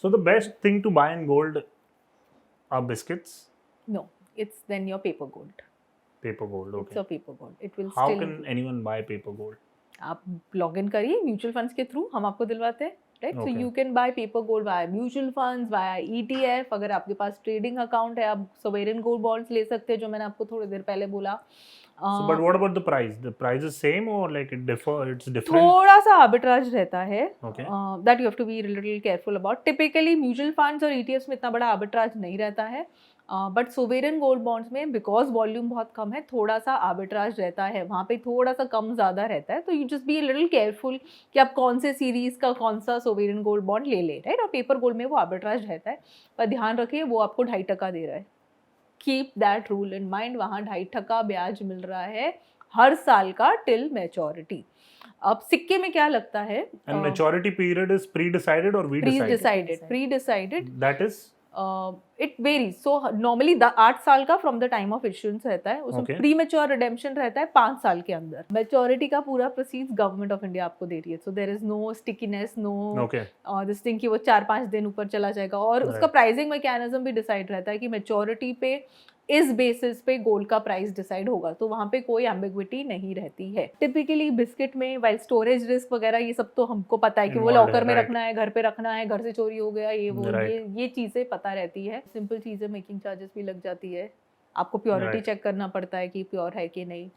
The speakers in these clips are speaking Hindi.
So the best thing to buy in gold are biscuits, No, it's then your paper gold. paper gold. It's Okay. your paper gold. It will How still. can anyone buy paper gold? आप लॉग इन करिए म्यूचुअल फंड्स के थ्रू, हम आपको दिलवाते हैं, right. So Okay. You can buy paper gold via mutual funds, via ETF. अगर आपके पास ट्रेडिंग अकाउंट है, आप सोवेरियन गोल्ड बॉन्ड्स ले सकते हैं, जो मैंने आपको थोड़ी देर पहले बोला. So, but what about the price? The price is same or like it's different? थोड़ा सा आर्बिट्राज रहता है, Okay. That you have to be little careful about. Typically mutual funds और ETFs में इतना बड़ा आर्बिट्राज नहीं रहता है, बट सोवेरियन गोल्ड बॉन्ड्स में बिकॉज वॉल्यूम बहुत कम है, थोड़ा सा आर्बिट्राज रहता है, वहाँ पे थोड़ा सा कम ज़्यादा रहता है. तो you just be little careful कि आप कौन से सीरीज़ का कौन सा सोवेरियन गोल्ड बॉन्ड ले लें, राइट. और पेपर गोल्ड में वो आर्बिट्राज रहता है, पर ध्यान रखिए वो आपको 2.5% दे रहा है. Keep that rule in mind. वहाँ 2.5% ब्याज मिल रहा है हर साल का टिल मैच्योरिटी. अब सिक्के में क्या लगता है? And maturity period is pre-decided or we decided? Pre-decided. That is? It varies. So normally 8 साल का from the time of issuance रहता है, उसमें Okay. प्री मैच्योर रिडेम्पशन रहता है 5 साल के अंदर. मैच्योरिटी का पूरा प्रोसीड्स गवर्नमेंट ऑफ इंडिया आपको दे रही है, so there is no stickiness, no Okay. This thing कि वो 4-5 दिन ऊपर चला जाएगा. और उसका Right. प्राइसिंग मैकेनिज्म भी डिसाइड रहता है कि मैच्योरिटी पे इस बेसिस पे गोल्ड का प्राइस डिसाइड होगा, तो वहाँ पे कोई एम्बिग्विटी नहीं रहती है. टिपिकली बिस्किट में वाइल स्टोरेज रिस्क वगैरह ये सब तो हमको पता है कि वो Involved लॉकर में है, रखना है, घर पे रखना है, घर से चोरी हो गया, ये वो Right. ये चीज़ें पता रहती है. सिंपल चीज़ें, मेकिंग चार्जेस भी लग जाती है, आपको प्योरिटी Right. चेक करना पड़ता है कि प्योर है कि नहीं.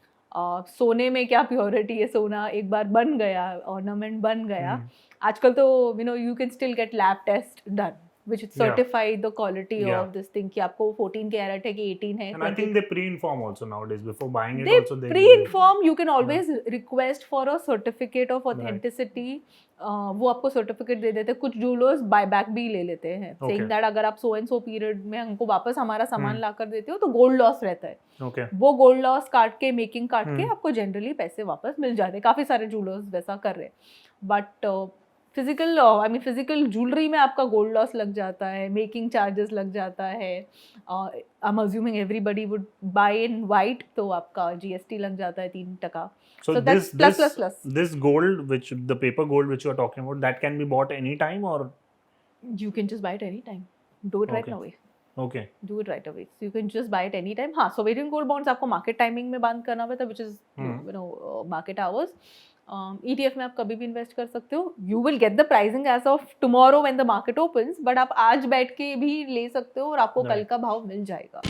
सोने में क्या प्योरिटी है? सोना एक बार बन गया, ऑर्नामेंट बन गया, आजकल तो you can still get lab test done which certify the quality of this thing कि आपको 14 कैरेट है कि 18 है. And I think they pre-inform also nowadays before buying it. They Also they pre-inform. You can always request for a certificate of authenticity. वो आपको सर्टिफिकेट दे देते हैं. कुछ जूलर्स बायबैक भी ले लेते हैं, saying that अगर आप so and so पीरियड में हमको वापस हमारा सामान ला कर देते हो तो गोल्ड लॉस रहता है. Okay. वो गोल्ड लॉस काट के, मेकिंग काट के आपको जनरली पैसे वापस मिल जाते हैं. काफ़ी सारे जूलर्स वैसा कर रहे हैं, बट फिजिकल ज्वेलरी में आपका गोल्ड लॉस लग जाता है, मेकिंग चार्जेस लग जाता है. I am assuming everybody would buy in white, तो आपका GST लग जाता है 3%. So that's plus. This gold, which the paper gold which you are talking about, that can be bought any time or you can just buy it any time. Do it right Okay. away. Okay. Do it right away. So you can just buy it any time. हाँ, सोवेरियन गोल्ड बॉन्ड्स आपको मार्केट टाइमिंग में बंद करना पड़ता है, which is market hours. ETF में आप कभी भी इन्वेस्ट कर सकते हो. You will get the pricing as of tomorrow when the market opens, but आप आज बैठ के भी ले सकते हो और आपको कल का भाव मिल जाएगा.